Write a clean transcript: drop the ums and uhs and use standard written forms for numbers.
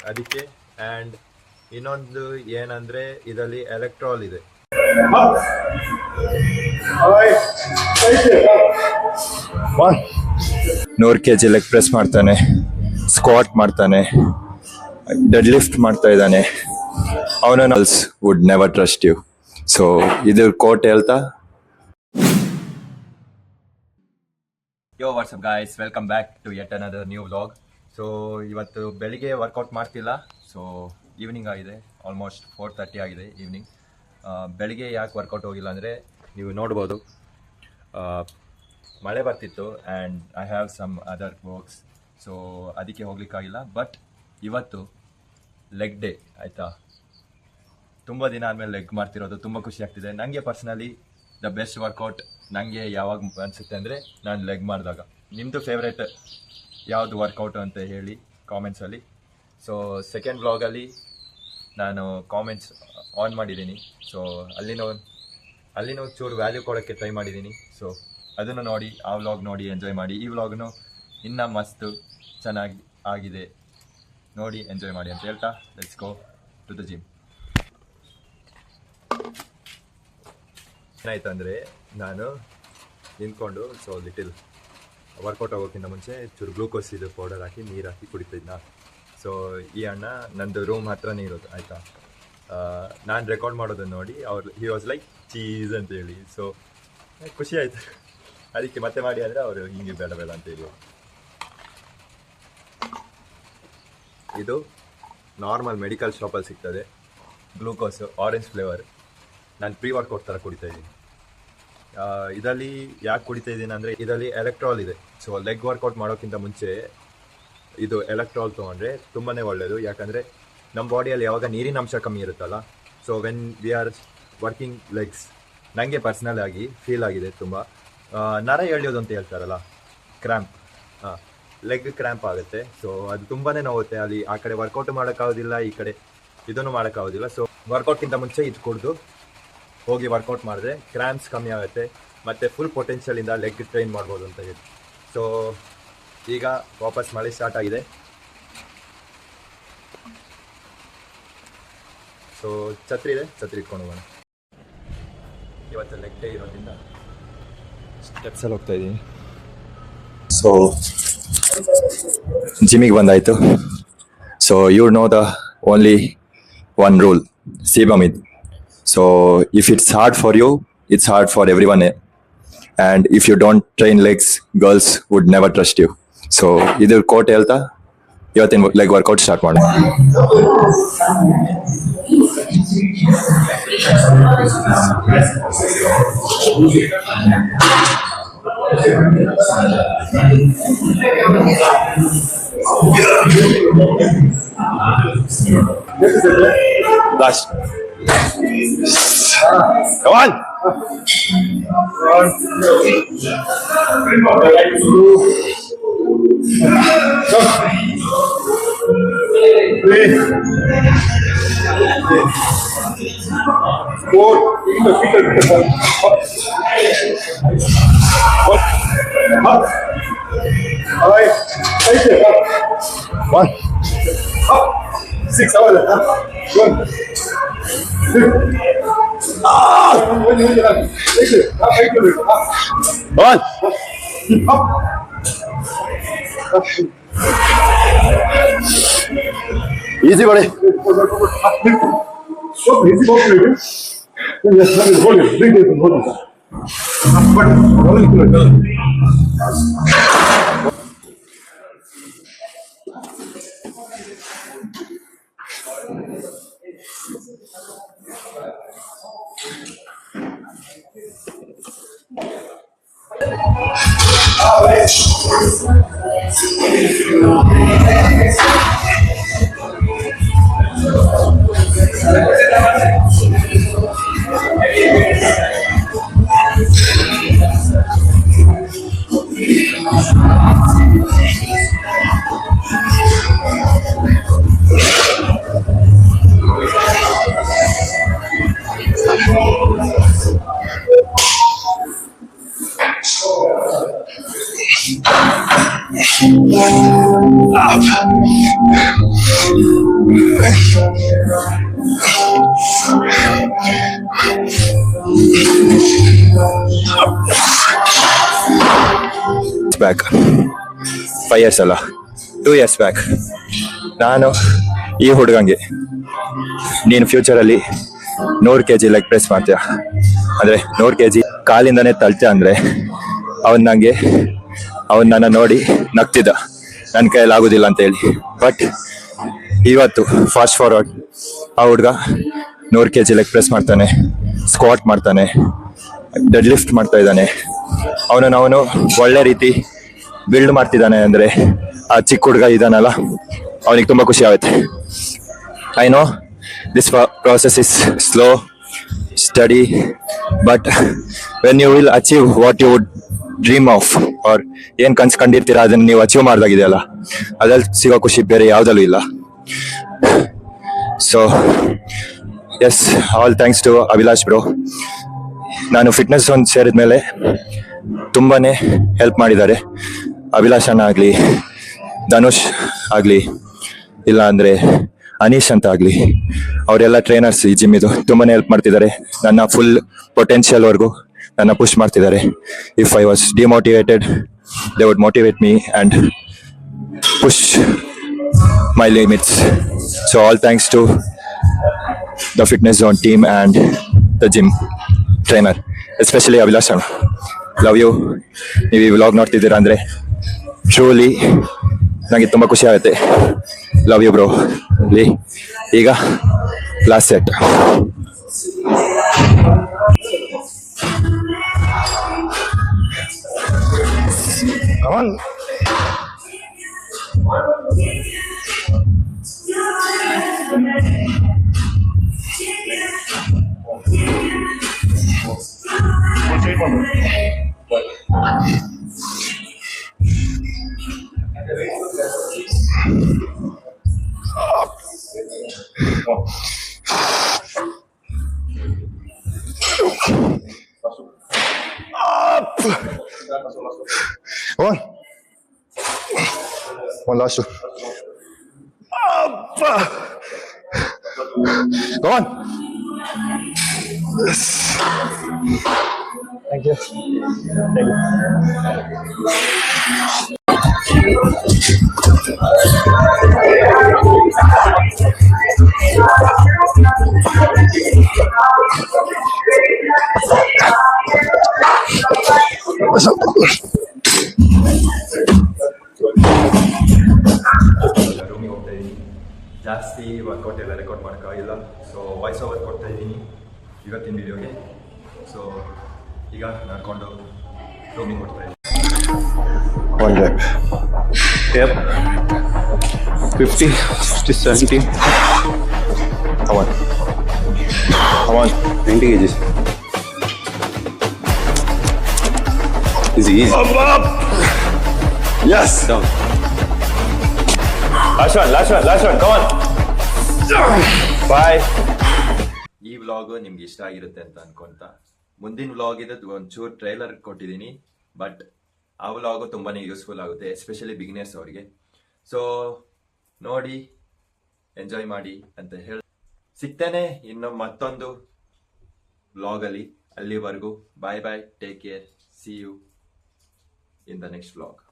ಅದಕ್ಕೆ. ಆ್ಯಂಡ್ ಇನ್ನೊಂದು ಏನಂದರೆ ಇದರಲ್ಲಿ ಎಲೆಕ್ಟ್ರಾಲ್ ಇದೆ. 100 kg ಲೆಗ್ ಪ್ರೆಸ್ ಮಾಡ್ತಾನೆ, ಸ್ಕ್ವಾಟ್ ಮಾಡ್ತಾನೆ, ಡೆಡ್ ಲಿಫ್ಟ್ ಮಾಡ್ತಾ ಇದ್ದಾನೆ. ಅವನನ್ನು would never trust you. So ಇದು ಕೋಟ್ ಹೇಳ್ತಾ, yo what's up guys, welcome back to yet another new vlog. So ಇವತ್ತು ಬೆಳಿಗ್ಗೆ ವರ್ಕೌಟ್ ಮಾಡ್ತಿಲ್ಲ. ಸೊ ಈವ್ನಿಂಗ್ ಆಗಿದೆ, ಆಲ್ಮೋಸ್ಟ್ 4:30 ಆಗಿದೆ ಈವ್ನಿಂಗ್. ಬೆಳಿಗ್ಗೆ ಯಾಕೆ ವರ್ಕೌಟ್ ಹೋಗಿಲ್ಲ ಅಂದರೆ ನೀವು ನೋಡ್ಬೋದು, ಮಳೆ ಬರ್ತಿತ್ತು and I have some other works. So ಅದಕ್ಕೆ ಹೋಗ್ಲಿಕ್ಕಾಗಿಲ್ಲ. ಬಟ್ ಇವತ್ತು ಲೆಗ್ ಡೇ ಆಯಿತಾ. ತುಂಬ ದಿನ ಆದಮೇಲೆ ಲೆಗ್ ಮಾಡ್ತಿರೋದು ತುಂಬ ಖುಷಿ ಆಗ್ತಿದೆ ನನಗೆ. ಪರ್ಸ್ನಲಿ ದ ಬೆಸ್ಟ್ ವರ್ಕೌಟ್ ನನಗೆ ಯಾವಾಗ ಅನಿಸುತ್ತೆ ಅಂದರೆ ನಾನು ಲೆಗ್ ಮಾಡಿದಾಗ. ನಿಮ್ಮದು ಫೇವ್ರೇಟ್ ಯಾವುದು ವರ್ಕೌಟು ಅಂತ ಹೇಳಿ ಕಾಮೆಂಟ್ಸಲ್ಲಿ. ಸೊ ಸೆಕೆಂಡ್ ವ್ಲಾಗಲ್ಲಿ ನಾನು ಕಾಮೆಂಟ್ಸ್ ಆನ್ ಮಾಡಿದ್ದೀನಿ. ಸೊ ಅಲ್ಲಿನೂ ಚೂರು ವ್ಯಾಲ್ಯೂ ಕೊಡೋಕ್ಕೆ ಟ್ರೈ ಮಾಡಿದ್ದೀನಿ. ಸೊ ಅದನ್ನು ನೋಡಿ, ಆ ವ್ಲಾಗ್ ನೋಡಿ ಎಂಜಾಯ್ ಮಾಡಿ. ಈ ವ್ಲಾಗ್ನು ಇನ್ನೂ ಮಸ್ತು ಚೆನ್ನಾಗಿ ಆಗಿದೆ, ನೋಡಿ ಎಂಜಾಯ್ ಮಾಡಿ ಅಂತ ಹೇಳ್ತಾ let's go to the gym. ಏನಾಯ್ತು ಅಂದರೆ, ನಾನು ನಿಂತ್ಕೊಂಡು ಸೊ ಲಿಟಿಲ್ ವರ್ಕೌಟ್ ಆಗೋಕ್ಕಿಂತ ಮುಂಚೆ ಚೂರು ಗ್ಲೂಕೋಸ್ ಇದು ಪೌಡರ್ ಹಾಕಿ ನೀರು ಹಾಕಿ ಕುಡಿತಿದ್ನ. ಸೊ ಈ ಅಣ್ಣ ನಂದು ರೂಮ್ ಹತ್ರನೇ ಇರೋದು ಆಯಿತಾ. ನಾನು ರೆಕಾರ್ಡ್ ಮಾಡೋದನ್ನು ನೋಡಿ ಹಿ ವಾಸ್ ಲೈಕ್ ಚೀಸ್ ಅಂತೇಳಿ. ಸೊ ಖುಷಿ ಆಯಿತು. ಅದಕ್ಕೆ ಮತ್ತೆ ಮಾಡಿ ಅಂದರೆ ಅವರು ಹಿಂಗೆ ಬೇಡ ಬೇಡ ಅಂತೇಳಿ. ಇದು ನಾರ್ಮಲ್ ಮೆಡಿಕಲ್ ಶಾಪಲ್ಲಿ ಸಿಗ್ತದೆ ಗ್ಲೂಕೋಸು, ಆರೆಂಜ್ ಫ್ಲೇವರ್. ನಾನು ಪ್ರೀ ವರ್ಕೌಟ್ ಥರ ಕುಡಿತಾ ಇದ್ದೀನಿ. ಇದರಲ್ಲಿ ಯಾಕೆ ಕುಡಿತಾ ಇದ್ದೀನಿ ಅಂದರೆ ಇದರಲ್ಲಿ ಎಲೆಕ್ಟ್ರಾಲ್ ಇದೆ. ಸೊ ಲೆಗ್ ವರ್ಕೌಟ್ ಮಾಡೋಕ್ಕಿಂತ ಮುಂಚೆ ಇದು ಎಲೆಕ್ಟ್ರಾಲ್ ತೊಗೊಂಡ್ರೆ ತುಂಬಾ ಒಳ್ಳೆಯದು. ಯಾಕಂದರೆ ನಮ್ಮ ಬಾಡಿಯಲ್ಲಿ ಯಾವಾಗ ನೀರಿನ ಅಂಶ ಕಮ್ಮಿ ಇರುತ್ತಲ್ಲ, so when we are working legs, ನನಗೆ ಪರ್ಸ್ನಲ್ ಆಗಿ ಫೀಲ್ ಆಗಿದೆ ತುಂಬ. ನರ ಎಳೆಯೋದು ಅಂತ ಹೇಳ್ತಾರಲ್ಲ, ಕ್ರ್ಯಾಂಪ್, ಲೆಗ್ ಕ್ರ್ಯಾಂಪ್ ಆಗುತ್ತೆ. ಸೊ ಅದು ತುಂಬಾ ನೋವುತ್ತೆ. ಅಲ್ಲಿ ಆ ಕಡೆ ವರ್ಕೌಟ್ ಮಾಡೋಕ್ಕಾಗೋದಿಲ್ಲ, ಈ ಕಡೆ ಇದನ್ನು ಮಾಡೋಕ್ಕಾಗೋದಿಲ್ಲ. ಸೊ ವರ್ಕೌಟ್ಗಿಂತ ಮುಂಚೆ ಇದು ಕುಡಿದು ಹೋಗಿ ವರ್ಕೌಟ್ ಮಾಡಿದ್ರೆ ಕ್ರ್ಯಾಂಪ್ಸ್ ಕಮ್ಮಿ ಆಗುತ್ತೆ ಮತ್ತು ಫುಲ್ ಪೊಟೆನ್ಷಿಯಲಿಂದ ಲೆಗ್ ಟ್ರೈನ್ ಮಾಡ್ಬೋದು ಅಂತ ಹೇಳಿ. ಸೊ ಈಗ ವಾಪಸ್ ಮಳೆ ಸ್ಟಾರ್ಟ್ ಆಗಿದೆ. ಸೊ ಛತ್ರಿ ಇದೆ, ಛತ್ರಿ ಇಟ್ಕೊಂಡು ಹೋಗೋಣ. ಇವತ್ತು ಲೆಗ್ ಡೇ ಇರೋದ್ರಿಂದ ಸ್ಟೆಪ್ಸಲ್ಲಿ ಹೋಗ್ತಾ ಇದ್ದೀನಿ. ಸೊ ಜಿಮ್ಮಿಗೆ ಬಂದಾಯಿತು. So you know the only one rule, ಸೀಬಮ್ ಇದು. So if it's hard for you, it's hard for everyone. And if you don't train legs, girls would never trust you. So idur quote helta ಇವತ್ತಿನ leg workout start ಮಾಡೋಣ. Last. Come on. 1, 2, 3, 4, 5, 6, 1. Easy, buddy. Back 5 years ಅಲ್ಲ 2 years back ನಾನು ಈ ಹುಡುಗಂಗೆ ನೀನು ಫ್ಯೂಚರಲ್ಲಿ 100 kg leg press ಮಾಡ್ತೀಯ ಅಂದರೆ 100 kg ಕಾಲಿಂದನೇ ತಳ್ತೀಯ ಅಂದರೆ ಅವನು ನನ್ನ ನೋಡಿ ನಗ್ತಿದ್ದ ನನ್ನ ಕೈಯಲ್ಲಿ ಆಗೋದಿಲ್ಲ ಅಂತ ಹೇಳಿ. ಬಟ್ ಇವತ್ತು ಫಾಸ್ಟ್ ಫಾರ್ವರ್ಡ್ ಆ ಹುಡುಗ 100 kg ಲೆಗ್ ಪ್ರೆಸ್ ಮಾಡ್ತಾನೆ, ಸ್ಕ್ವಾಟ್ ಮಾಡ್ತಾನೆ, ಡೆಡ್ ಲಿಫ್ಟ್ ಮಾಡ್ತಾ ಇದ್ದಾನೆ. ಅವನು ಒಳ್ಳೆ ರೀತಿ ಬಿಲ್ಡ್ ಮಾಡ್ತಿದ್ದಾನೆ ಅಂದರೆ ಆ ಚಿಕ್ಕ ಹುಡುಗ ಇದ್ದಾನಲ್ಲ ಅವನಿಗೆ ತುಂಬ ಖುಷಿ ಆಗುತ್ತೆ. I know this process is slow steady, but when you will achieve what you would dream of or ಏನು ಕನ್ಸು ಕಂಡಿರ್ತೀರ ಅದನ್ನು ನೀವು ಅಚೀವ್ ಮಾಡಿದಾಗಿದೆಯಲ್ಲ ಅದ್ರಲ್ಲಿ ಸಿಗೋ ಖುಷಿ ಬೇರೆ ಯಾವುದಲ್ಲೂ ಇಲ್ಲ. So yes, all thanks to Abhilash bro. ನಾನು ಫಿಟ್ನೆಸ್ ಝೋನ್ ಸೇರಿದ ಮೇಲೆ ತುಂಬಾ ಹೆಲ್ಪ್ ಮಾಡಿದ್ದಾರೆ. ಅಭಿಲಾಷ್ ಅಣ್ಣ ಆಗಲಿ, ಧನುಷ್ ಆಗಲಿ, ಇಲ್ಲ ಅಂದರೆ ಅನೀಶ್ ಅಂತ ಆಗಲಿ, ಅವರೆಲ್ಲ ಟ್ರೈನರ್ಸ್ ಈ ಜಿಮ್ಮಿದು ತುಂಬಾ ಹೆಲ್ಪ್ ಮಾಡ್ತಿದ್ದಾರೆ. ನನ್ನ ಫುಲ್ ಪೊಟೆನ್ಷಿಯಲ್ವರೆಗೂ ನನ್ನ ಪುಷ್ ಮಾಡ್ತಿದ್ದಾರೆ. If I was demotivated they would motivate me and push my limits. So all thanks to the fitness zone team and the gym trainer, especially Abhilash ಅಣ್ಣ. Love you. ನೀವು ಈ vlog ನೋಡ್ತಿದ್ದೀರಾ ಅಂದರೆ truly ನನಗೆ ತುಂಬ ಖುಷಿ ಆಗುತ್ತೆ. Love you bro. ಈಗ last set. Come on. One last two. Up. Go on. Yes. Thank you. Thank you. What's up? ರೂಮಿಗೆ ಹೋಗ್ತಾ ಇದ್ದೀನಿ. ಜಾಸ್ತಿ ವರ್ಕೌಟ್ ಎಲ್ಲ ರೆಕಾರ್ಡ್ ಮಾಡೋಕ್ಕಾಗಿಲ್ಲ, ಸೊ ವಾಯ್ಸ್ ಓವರ್ ಕೊಡ್ತಾ ಇದ್ದೀನಿ ಇವತ್ತಿನ ವಿಡಿಯೋಗೆ. ಸೊ ಈಗ ನಡ್ಕೊಂಡು ರೂಮಿಗೆ ಹೋಗ್ತಾ ಇದ್ದೀನಿ. 1 rep. Yep. 50, 70. Come on. 90 kgs. Easy. Up. Yes. Down. Last one. Come on. Bye. ಈ ವ್ಲಾಗ್ ನಿಮ್ಗೆ ಇಷ್ಟ ಆಗಿರುತ್ತೆ ಅಂತ ಅನ್ಕೊಂತ ಮುಂದಿನ ವ್ಲಾಗ್ ಇದ್ದು ಒಂಚೂರು ಟ್ರೈಲರ್ ಕೊಟ್ಟಿದ್ದೀನಿ, ಬಟ್ ಆ ವ್ಲಾಗು ತುಂಬಾನೇ ಯೂಸ್ಫುಲ್ ಆಗುತ್ತೆ, ಎಸ್ಪೆಷಲಿ ಬಿಗಿನರ್ಸ್ ಅವರಿಗೆ. ಸೊ ನೋಡಿ, ಎಂಜಾಯ್ ಮಾಡಿ ಅಂತ ಹೇಳಿ ಸಿಗ್ತೇನೆ ಇನ್ನು ಮತ್ತೊಂದು ವ್ಲಾಗಲ್ಲಿ. ಅಲ್ಲಿವರೆಗೂ bye bye, take care, see you in the next vlog.